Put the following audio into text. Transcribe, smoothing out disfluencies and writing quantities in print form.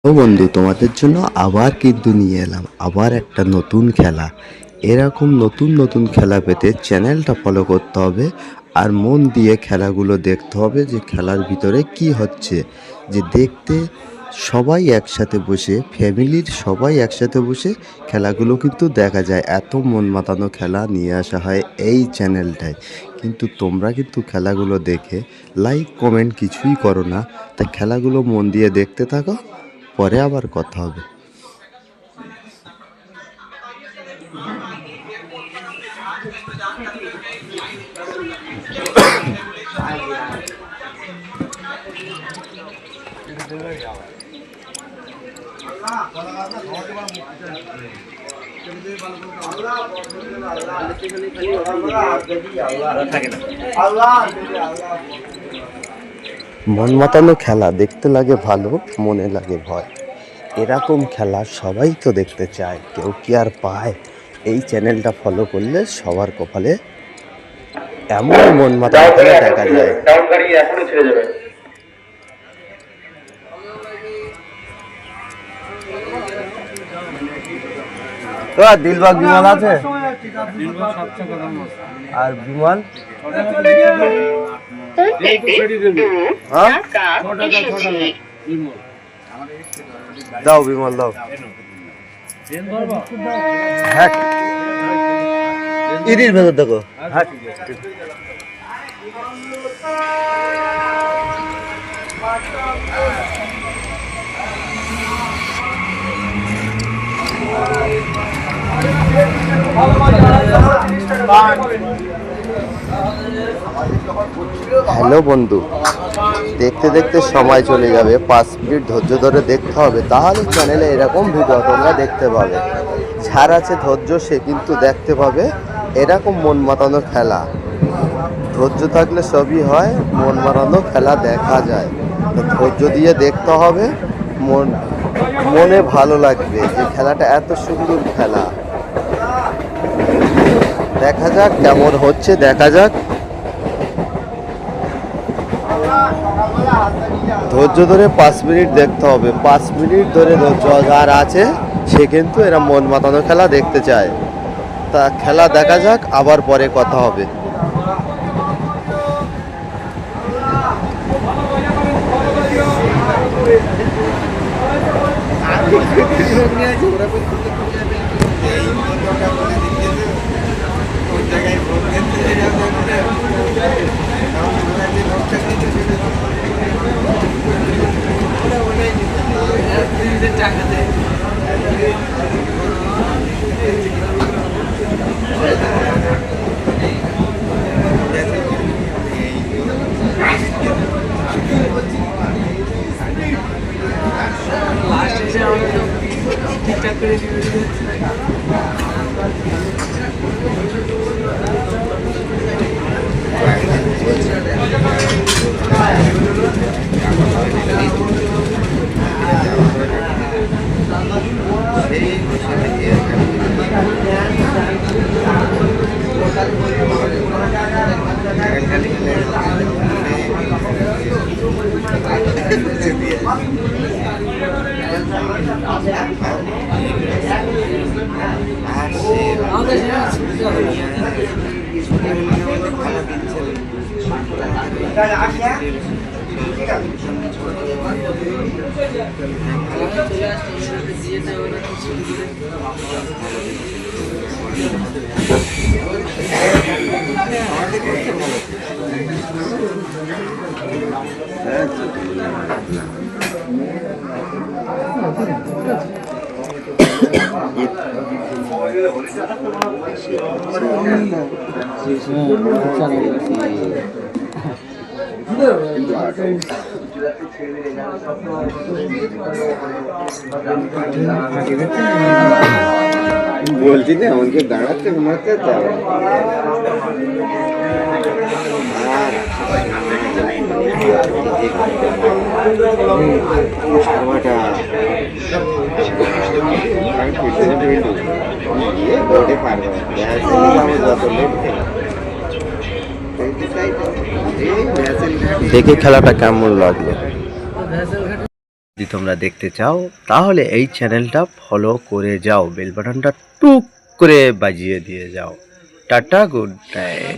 ও বন্ধু, তোমাদের জন্য আবার কিন্তু নিয়ে এলাম আবার একটা নতুন খেলা। এরকম নতুন নতুন খেলা পেতে চ্যানেলটা ফলো করতে হবে আর মন দিয়ে খেলাগুলো দেখতে হবে যে খেলার ভিতরে কি হচ্ছে, যে দেখতে সবাই একসাথে বসে, ফ্যামিলির সবাই একসাথে বসে খেলাগুলো কিন্তু দেখা যায়। এত মন মাতানো খেলা নিয়ে আসা হয় এই চ্যানেলটায়। কিন্তু তোমরা কিন্তু খেলাগুলো দেখে লাইক কমেন্ট কিছুই করো না, তাই খেলাগুলো মন দিয়ে দেখতে থাকো, পরে আবার কথা হবে। মন মাতানো খেলা দেখতে লাগে ভালো, মনে লাগে ভয়। এরকম খেলা সবাই তো দেখতে চায়, কেউ কি আর পায়? এই চ্যানেলটা ফলো করলে সবার কপালে এমন মন মাতানো খেলা দেখা যায়। তো দিলবাগ বিমল আছে আর বিমল দাও, বিমল দাও। হ্যাঁ, ইরির ভেতর দেখো। হ্যাঁ, হ্যালো বন্ধু, দেখতে দেখতে সময় চলে যাবে। 5 মিনিট ধৈর্য ধরে দেখতে হবে, তাহলে চ্যানেলে এরকম ভিডিও তোমরা দেখতে পাবে। যার আছে ধৈর্য সে কিন্তু দেখতে পাবে এরকম মন মাতানো খেলা। ধৈর্য থাকলে সবই হয়, মন মাতানো খেলা দেখা যায়। তো ধৈর্য দিয়ে দেখতে হবে, মনে ভালো লাগবে যে খেলাটা এত সুন্দর খেলা। দেখা যাক কেমন হচ্ছে, দেখা যাক। ধৈর্য ধরে 5 মিনিট দেখতে হবে। 5 মিনিট ধরে ধৈর্য যার আছে সে কিন্তু এরা মন মাতানো খেলা দেখতে চায়। তা খেলা দেখা যাক, আবার পরে কথা হবে। ঠিকঠাক করে বলছি না, আমাকে দাঁড়াচ্ছে ঘুমাতে। দেখে খেলাটা কেমন লাগলো। যদি তোমরা দেখতে চাও তাহলে এই চ্যানেলটা ফলো করে যাও, বেল বাটনটা টুক করে বাজিয়ে দিয়ে যাও। Tata, good night.